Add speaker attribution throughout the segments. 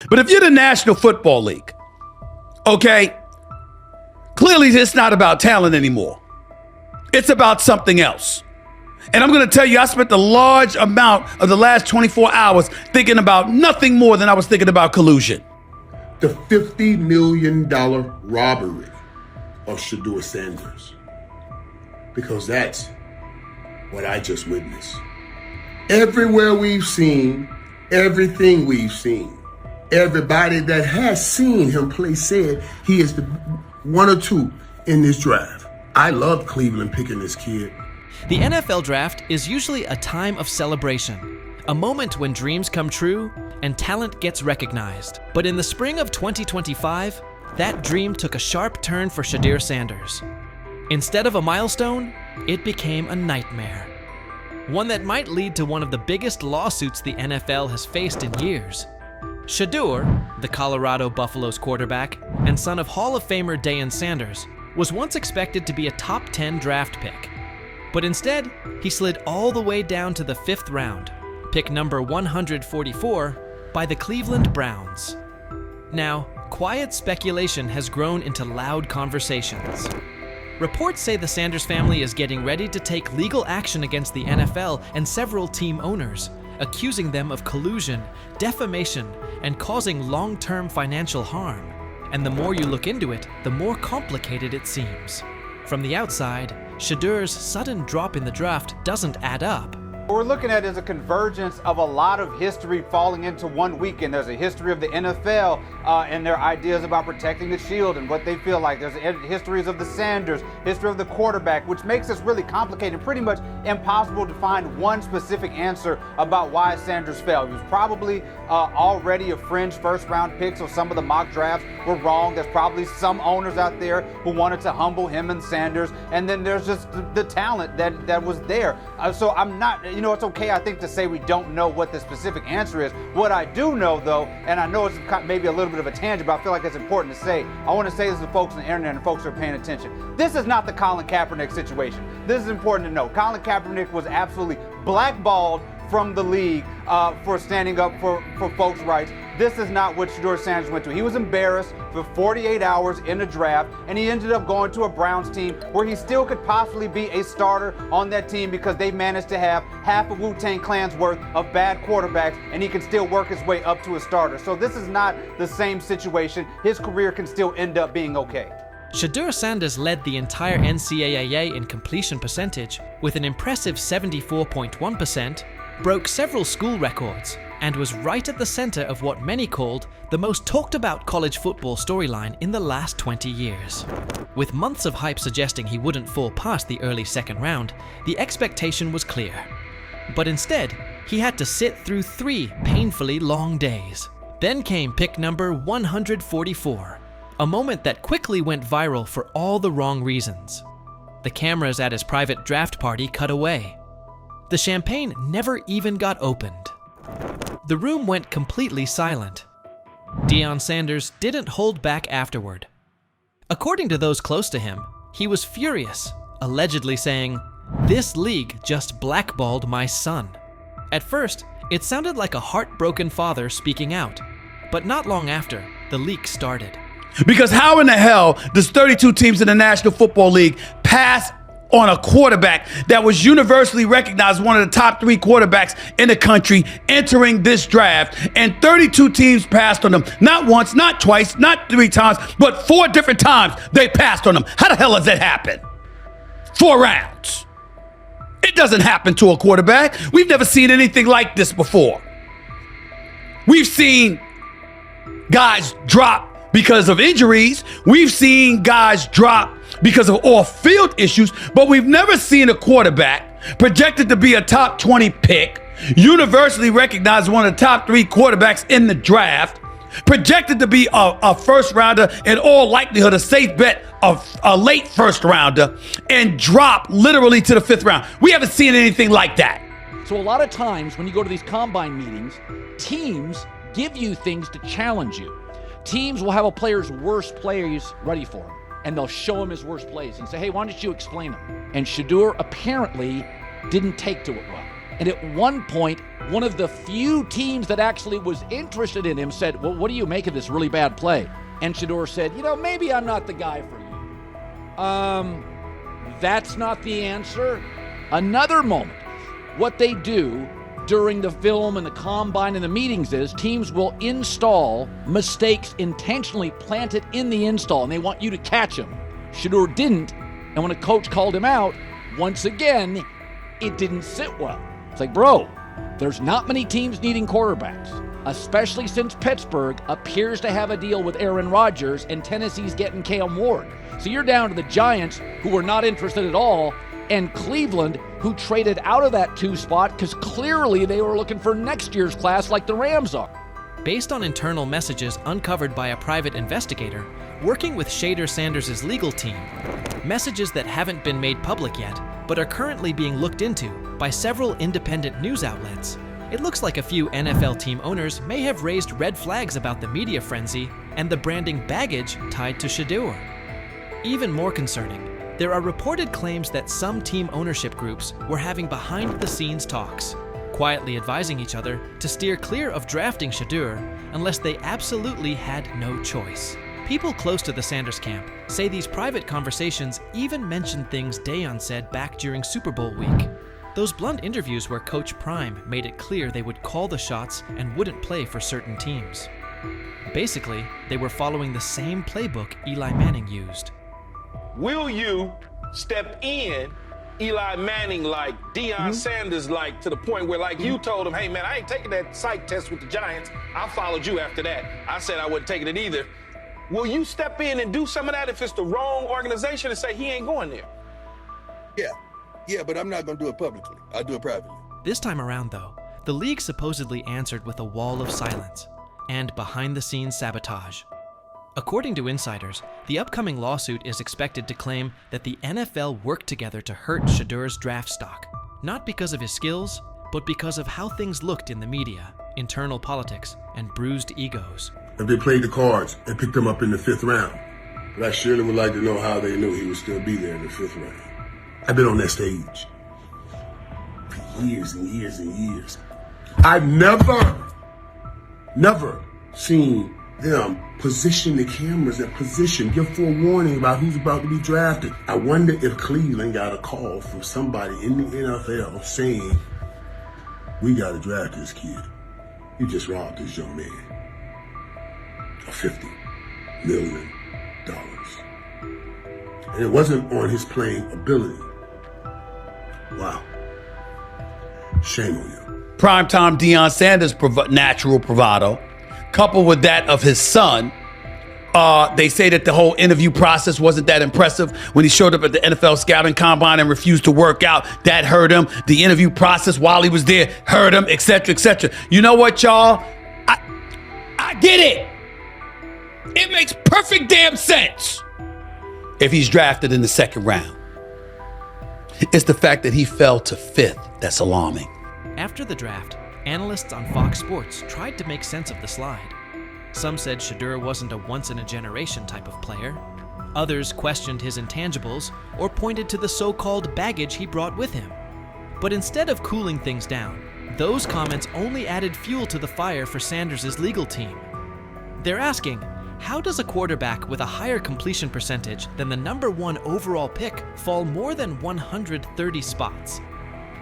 Speaker 1: But if you're the National Football League, okay, clearly it's not about talent anymore. It's about something else. And I'm going to tell you, I spent a large amount of the last 24 hours thinking about nothing more than I was thinking about collusion.
Speaker 2: The $50 million robbery of Shedeur Sanders. Because that's what I just witnessed. Everywhere we've seen, everything we've seen, everybody that has seen him play said he is the one or two in this draft. I love Cleveland picking this kid.
Speaker 3: The NFL Draft is usually a time of celebration, a moment when dreams come true and talent gets recognized. But in the spring of 2025, that dream took a sharp turn for Shedeur Sanders. Instead of a milestone, it became a nightmare. One that might lead to one of the biggest lawsuits the NFL has faced in years. Shedeur, the Colorado Buffaloes quarterback and son of Hall of Famer Deion Sanders, was once expected to be a top 10 draft pick. But instead, he slid all the way down to the 5th round, pick number 144, by the Cleveland Browns. Now, quiet speculation has grown into loud conversations. Reports say the Sanders family is getting ready to take legal action against the NFL and several team owners, accusing them of collusion, defamation, and causing long-term financial harm. And the more you look into it, the more complicated it seems. From the outside, Shedeur's sudden drop in the draft doesn't add up.
Speaker 4: What we're looking at is a convergence of a lot of history falling into one weekend. There's a history of the NFL and their ideas about protecting the shield and what they feel like. There's histories of the Sanders, history of the quarterback, which makes this really complicated and pretty much impossible to find one specific answer about why Sanders fell. He was probably already a fringe first-round pick, so some of the mock drafts were wrong. There's probably some owners out there who wanted to humble him and Sanders, and then there's just the talent that was there. So I'm not, it's okay, I think, to say we don't know what the specific answer is. What I do know, though, and I know it's maybe a little bit of a tangent, but I feel like it's important to say, I want to say this to folks on the internet and folks who are paying attention. This is not the Colin Kaepernick situation. This is important to know. Colin Kaepernick was absolutely blackballed from the league for standing up for folks' rights. This is not what Shedeur Sanders went to. He was embarrassed for 48 hours in the draft, and he ended up going to a Browns team where he still could possibly be a starter on that team because they managed to have half of Wu-Tang Clan's worth of bad quarterbacks, and he can still work his way up to a starter. So this is not the same situation. His career can still end up being okay.
Speaker 3: Shedeur Sanders led the entire NCAA in completion percentage with an impressive 74.1%, broke several school records, and was right at the center of what many called the most talked about college football storyline in the last 20 years. With months of hype suggesting he wouldn't fall past the early second round, the expectation was clear. But instead, he had to sit through 3 painfully long days. Then came pick number 144, a moment that quickly went viral for all the wrong reasons. The cameras at his private draft party cut away. The champagne never even got opened. The room went completely silent. Deion Sanders didn't hold back afterward. According to those close to him, he was furious, allegedly saying, "This league just blackballed my son." At first, it sounded like a heartbroken father speaking out, but not long after, the leak started.
Speaker 1: Because how in the hell does 32 teams in the National Football League pass on a quarterback that was universally recognized one of the top 3 quarterbacks in the country entering this draft, and 32 teams passed on him? Not once, not twice, not 3 times, but 4 different times they passed on him. How the hell does that happen? 4 rounds. It doesn't happen to a quarterback. We've never seen anything like this before. We've seen guys drop because of injuries. We've seen guys drop because of off-field issues, but we've never seen a quarterback projected to be a top 20 pick, universally recognized one of the top 3 quarterbacks in the draft, projected to be a first rounder, in all likelihood a safe bet of a late first rounder, and drop literally to the 5th round. We haven't seen anything like that.
Speaker 5: So a lot of times when you go to these combine meetings, teams give you things to challenge you. Teams will have a player's worst plays ready for him, and they'll show him his worst plays and say, "Hey, why don't you explain them?" And Shedeur apparently didn't take to it well. And at one point, one of the few teams that actually was interested in him said, well, what do you make of this really bad play? And Shedeur said, maybe I'm not the guy for you. That's not the answer. Another moment. What they do during the film and the combine and the meetings is teams will install mistakes intentionally planted in the install, and they want you to catch them. Shedeur didn't, and when a coach called him out, once again, it didn't sit well. It's like, bro, there's not many teams needing quarterbacks, especially since Pittsburgh appears to have a deal with Aaron Rodgers and Tennessee's getting Cam Ward. So you're down to the Giants, who were not interested at all, and Cleveland, who traded out of that 2 spot because clearly they were looking for next year's class like the Rams are.
Speaker 3: Based on internal messages uncovered by a private investigator working with Shader Sanders' legal team, messages that haven't been made public yet but are currently being looked into by several independent news outlets, it looks like a few NFL team owners may have raised red flags about the media frenzy and the branding baggage tied to Shedeur. Even more concerning, there are reported claims that some team ownership groups were having behind-the-scenes talks, quietly advising each other to steer clear of drafting Shedeur unless they absolutely had no choice. People close to the Sanders camp say these private conversations even mentioned things Deion said back during Super Bowl week. Those blunt interviews where Coach Prime made it clear they would call the shots and wouldn't play for certain teams. Basically, they were following the same playbook Eli Manning used.
Speaker 6: Will you step in Eli Manning like, Deion Sanders like, to the point where like you told him, hey man, I ain't taking that psych test with the Giants. I followed you after that. I said I wasn't taking it either. Will you step in and do some of that if it's the wrong organization and say he ain't going there?
Speaker 7: Yeah, but I'm not going to do it publicly. I'll do it privately.
Speaker 3: This time around, though, the league supposedly answered with a wall of silence and behind-the-scenes sabotage. According to insiders, the upcoming lawsuit is expected to claim that the NFL worked together to hurt Shedeur's draft stock, not because of his skills, but because of how things looked in the media, internal politics, and bruised egos.
Speaker 2: If they played the cards and picked him up in the 5th round, but I surely would like to know how they knew he would still be there in the 5th round. I've been on that stage for years and years and years. I've never seen them position the cameras in position, give forewarning about who's about to be drafted. I wonder if Cleveland got a call from somebody in the NFL saying, we got to draft this kid. You just robbed this young man of $50 million. And it wasn't on his playing ability. Wow. Shame on you.
Speaker 1: Primetime Deion Sanders' natural bravado, coupled with that of his son. They say that the whole interview process wasn't that impressive when he showed up at the NFL scouting combine and refused to work out. That hurt him. The interview process while he was there hurt him, etc., etc. You know what, y'all? I get it. It makes perfect damn sense if he's drafted in the 2nd round. It's the fact that he fell to 5th that's alarming.
Speaker 3: After the draft, analysts on Fox Sports tried to make sense of the slide. Some said Shedeur wasn't a once-in-a-generation type of player. Others questioned his intangibles or pointed to the so-called baggage he brought with him. But instead of cooling things down, those comments only added fuel to the fire for Sanders' legal team. They're asking, how does a quarterback with a higher completion percentage than the #1 overall pick fall more than 130 spots?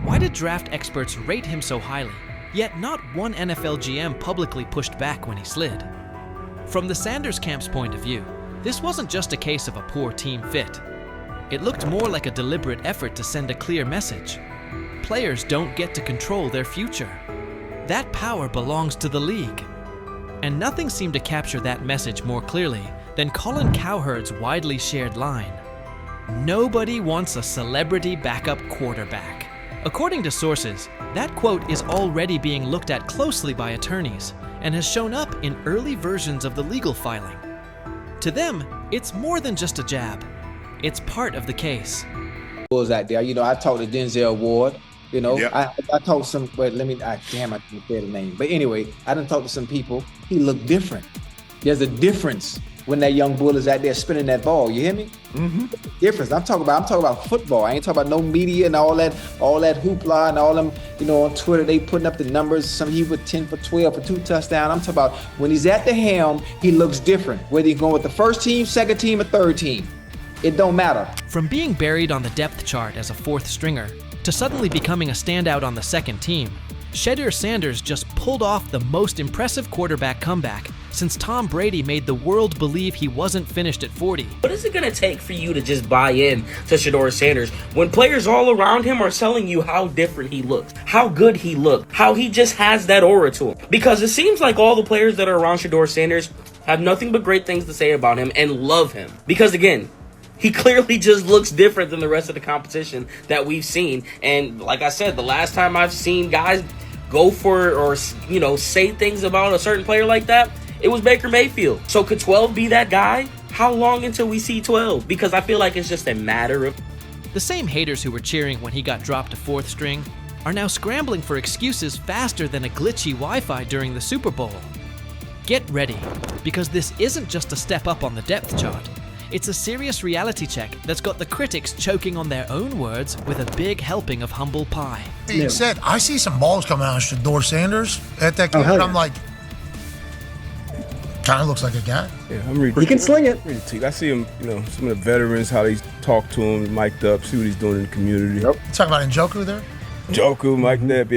Speaker 3: Why did draft experts rate him so highly, yet not one NFL GM publicly pushed back when he slid? From the Sanders camp's point of view, this wasn't just a case of a poor team fit. It looked more like a deliberate effort to send a clear message. Players don't get to control their future. That power belongs to the league. And nothing seemed to capture that message more clearly than Colin Cowherd's widely shared line: "Nobody wants a celebrity backup quarterback." According to sources, that quote is already being looked at closely by attorneys and has shown up in early versions of the legal filing. To them, it's more than just a jab. It's part of the case.
Speaker 8: Was out there, I talked to Denzel Ward.
Speaker 2: Yep.
Speaker 8: I talked to some. But I didn't say the name. But anyway, I done talked to some people. He looked different. There's a difference when that young bull is out there spinning that ball. You hear me? Mm-hmm. Difference. I'm talking about football. I ain't talking about no media and all that hoopla and all them, on Twitter, they putting up the numbers. Some he with 10 for 12 for 2 touchdowns. I'm talking about when he's at the helm, he looks different. Whether he's going with the first team, second team, or third team. It don't matter.
Speaker 3: From being buried on the depth chart as a fourth stringer to suddenly becoming a standout on the second team, Shedeur Sanders just pulled off the most impressive quarterback comeback since Tom Brady made the world believe he wasn't finished at 40.
Speaker 9: What is it going to take for you to just buy in to Shedeur Sanders when players all around him are telling you how different he looks, how good he looked, how he just has that aura to him? Because it seems like all the players that are around Shedeur Sanders have nothing but great things to say about him and love him. Because again, he clearly just looks different than the rest of the competition that we've seen. And like I said, the last time I've seen guys go for or say things about a certain player like that, it was Baker Mayfield. So could 12 be that guy? How long until we see 12? Because I feel like it's just a matter of...
Speaker 3: The same haters who were cheering when he got dropped to fourth string are now scrambling for excuses faster than a glitchy Wi-Fi during the Super Bowl. Get ready, because this isn't just a step up on the depth chart. It's a serious reality check that's got the critics choking on their own words with a big helping of humble pie.
Speaker 10: Being said, I see some balls coming out of Shedeur Sanders at that game, and I'm like, kind of looks like a guy.
Speaker 11: Yeah, I'm reading.
Speaker 12: He can sling it.
Speaker 11: I see him, some of the veterans, how they talk to him, mic'd up, see what he's doing in the community.
Speaker 10: Yep. Talking about Njoku there?
Speaker 11: Njoku, mic'd up.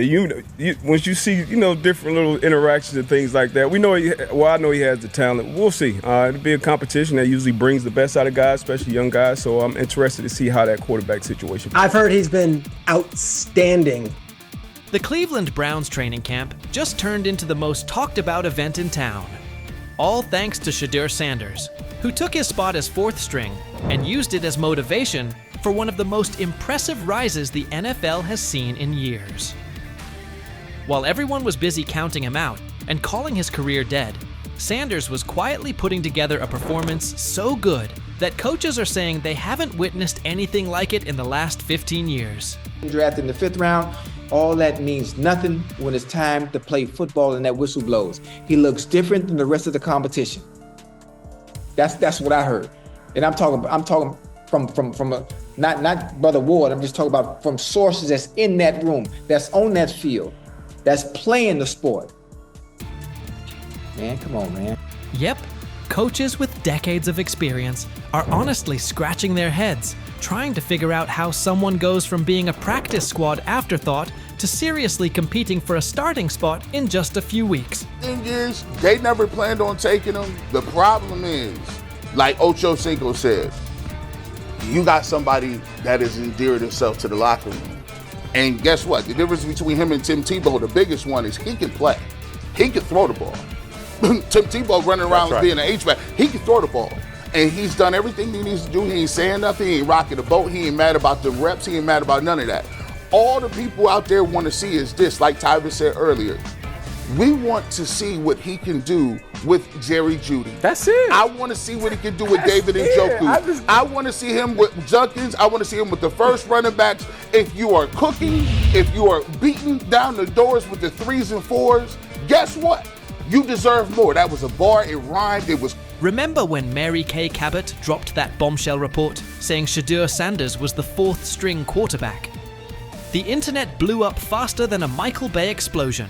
Speaker 11: Yeah, once you see, different little interactions and things like that, I know he has the talent. We'll see. It'll be a competition that usually brings the best out of guys, especially young guys. So I'm interested to see how that quarterback situation.
Speaker 12: I've heard he's been outstanding.
Speaker 3: The Cleveland Browns training camp just turned into the most talked about event in town. All thanks to Shedeur Sanders, who took his spot as fourth string and used it as motivation for one of the most impressive rises the NFL has seen in years. While everyone was busy counting him out and calling his career dead, Sanders was quietly putting together a performance so good that coaches are saying they haven't witnessed anything like it in the last 15 years.
Speaker 8: Drafted in the 5th round, all that means nothing when it's time to play football and that whistle blows. He looks different than the rest of the competition. That's what I heard. And I'm talking from not Brother Ward, I'm just talking about from sources that's in that room, that's on that field, that's playing the sport. Man, come on, man.
Speaker 3: Yep, coaches with decades of experience are honestly scratching their heads, trying to figure out how someone goes from being a practice squad afterthought to seriously competing for a starting spot in just a few weeks.
Speaker 13: Thing is, they never planned on taking him. The problem is, like Ocho Cinco said, you got somebody that has endeared himself to the locker room. And guess what? The difference between him and Tim Tebow, the biggest one, is he can play. He can throw the ball. Tim Tebow running around being an H-back, he can throw the ball. And he's done everything he needs to do. He ain't saying nothing. He ain't rocking the boat. He ain't mad about the reps. He ain't mad about none of that. All the people out there want to see is this, like Tyvis said earlier. We want to see what he can do with Jerry Jeudy.
Speaker 12: That's it.
Speaker 13: I want to see what he can do with David Njoku. I want to see him with Junkins. I want to see him with the first running backs. If you are cooking, if you are beating down the doors with the 3s and 4s, guess what? You deserve more. That was a bar. It rhymed. It was.
Speaker 3: Remember when Mary Kay Cabot dropped that bombshell report saying Shedeur Sanders was the 4th string quarterback? The internet blew up faster than a Michael Bay explosion.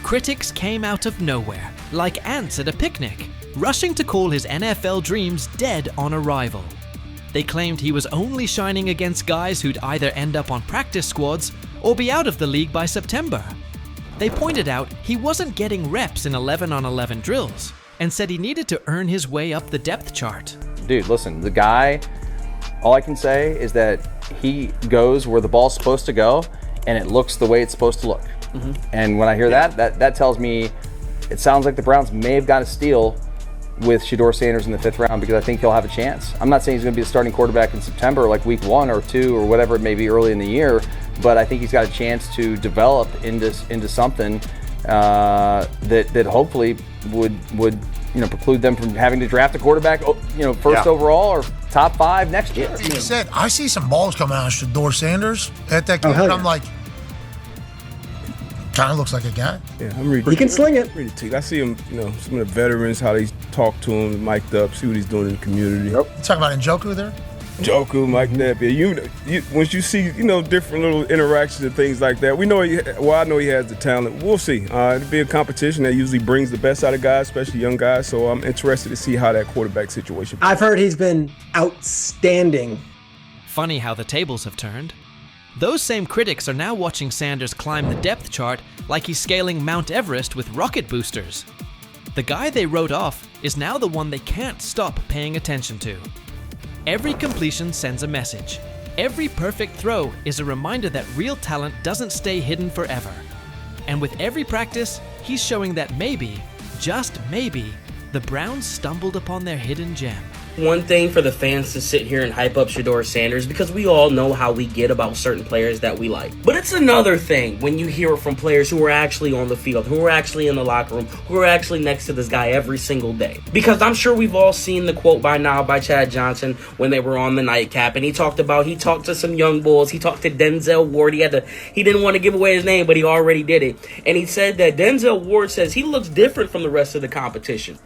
Speaker 3: Critics came out of nowhere, like ants at a picnic, rushing to call his NFL dreams dead on arrival. They claimed he was only shining against guys who'd either end up on practice squads or be out of the league by September. They pointed out he wasn't getting reps in 11-on-11 drills and said he needed to earn his way up the depth chart.
Speaker 14: Dude, listen, the guy, all I can say is that he goes where the ball's supposed to go and it looks the way it's supposed to look. Mm-hmm. And when I hear that tells me it sounds like the Browns may have got a steal with Shedeur Sanders in the 5th round because I think he'll have a chance. I'm not saying he's going to be the starting quarterback in September, like week 1 or 2 or whatever it may be early in the year, but I think he's got a chance to develop into something that hopefully would preclude them from having to draft a quarterback first overall or top 5 next year.
Speaker 10: He said, I see some balls coming out of Shedeur Sanders at that game, and I'm like, Kind of looks like a guy.
Speaker 11: Yeah, I'm reading.
Speaker 12: He can sling it.
Speaker 11: Ready to I see him, some of the veterans, how they talk to him, mic'd up, see what he's doing in the community.
Speaker 10: You talking about Njoku there?
Speaker 11: Njoku, Mike Napier. Once you see, different little interactions and things like that, I know he has the talent. We'll see. It'll be a competition that usually brings the best out of guys, especially young guys. So I'm interested to see how that quarterback situation.
Speaker 12: I've heard he's been outstanding.
Speaker 3: Funny how the tables have turned. Those same critics are now watching Sanders climb the depth chart like he's scaling Mount Everest with rocket boosters. The guy they wrote off is now the one they can't stop paying attention to. Every completion sends a message. Every perfect throw is a reminder that real talent doesn't stay hidden forever. And with every practice, he's showing that maybe, just maybe, the Browns stumbled upon their hidden gem.
Speaker 9: One thing for the fans to sit here and hype up Shedeur Sanders because we all know how we get about certain players that we like. But it's another thing when you hear it from players who are actually on the field, who are actually in the locker room, who are actually next to this guy every single day. Because I'm sure we've all seen the quote by now by Chad Johnson when they were on the nightcap, and he talked to some young bulls. He talked to Denzel Ward. He didn't want to give away his name, but he already did it. And he said that Denzel Ward says he looks different from the rest of the competition.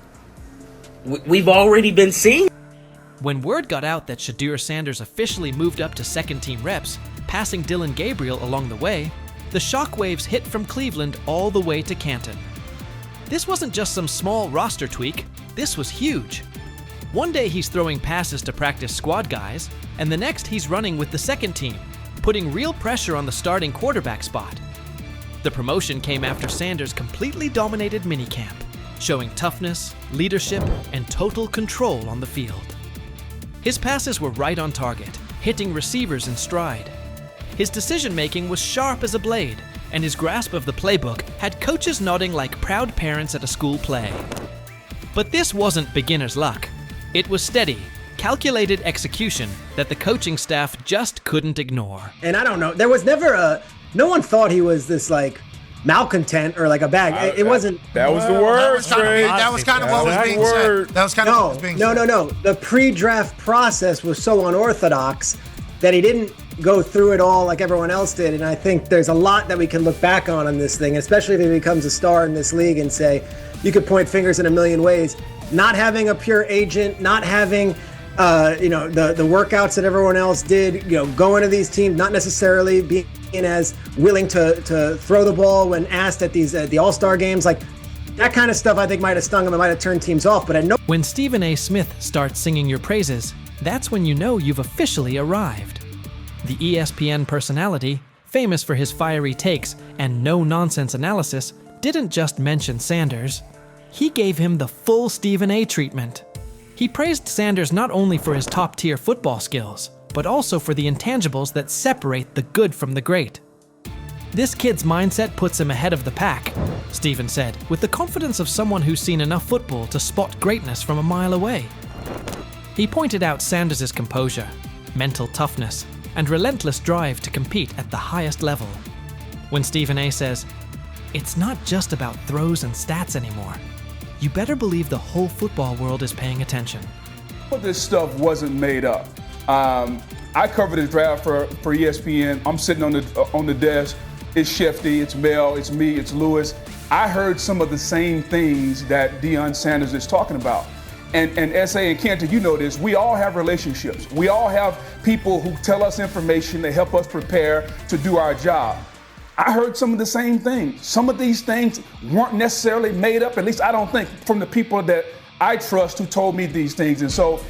Speaker 9: We've already been seeing.
Speaker 3: When word got out that Shedeur Sanders officially moved up to second-team reps, passing Dillon Gabriel along the way, the shockwaves hit from Cleveland all the way to Canton. This wasn't just some small roster tweak, this was huge. One day he's throwing passes to practice squad guys, and the next he's running with the second team, putting real pressure on the starting quarterback spot. The promotion came after Sanders completely dominated minicamp, showing toughness, leadership, and total control on the field. His passes were right on target, hitting receivers in stride. His decision-making was sharp as a blade, and his grasp of the playbook had coaches nodding like proud parents at a school play. But this wasn't beginner's luck. It was steady, calculated execution that the coaching staff just couldn't ignore.
Speaker 12: And I don't know, there was never no one thought he was this malcontent or like a bag. It wasn't.
Speaker 11: That was the word,
Speaker 10: That was kind of what was being said. That was kind of what was being said.
Speaker 12: No. The pre-draft process was so unorthodox that he didn't go through it all like everyone else did. And I think there's a lot that we can look back on this thing, especially if he becomes a star in this league and say, you could point fingers in a million ways. Not having a pure agent, not having the workouts that everyone else did, going to these teams, not necessarily being as willing to throw the ball when asked at the All-Star games, like that kind of stuff I think might have stung him and might have turned teams off. But
Speaker 3: when Stephen A. Smith starts singing your praises, that's when you know you've officially arrived. The ESPN personality, famous for his fiery takes and no-nonsense analysis, didn't just mention Sanders. He gave him the full Stephen A. treatment. He praised Sanders not only for his top-tier football skills, but also for the intangibles that separate the good from the great. This kid's mindset puts him ahead of the pack, Stephen said, with the confidence of someone who's seen enough football to spot greatness from a mile away. He pointed out Sanders' composure, mental toughness, and relentless drive to compete at the highest level. When Stephen A. says, "It's not just about throws and stats anymore," you better believe the whole football world is paying attention.
Speaker 15: This stuff wasn't made up. I covered the draft for ESPN. I'm sitting on the desk. It's Shefty, it's Mel, it's me, it's Lewis. I heard some of the same things that Deion Sanders is talking about. And S.A. and Cantor, you know this, we all have relationships. We all have people who tell us information, they help us prepare to do our job. I heard some of the same things. Some of these things weren't necessarily made up, at least I don't think, from the people that I trust who told me these things. And so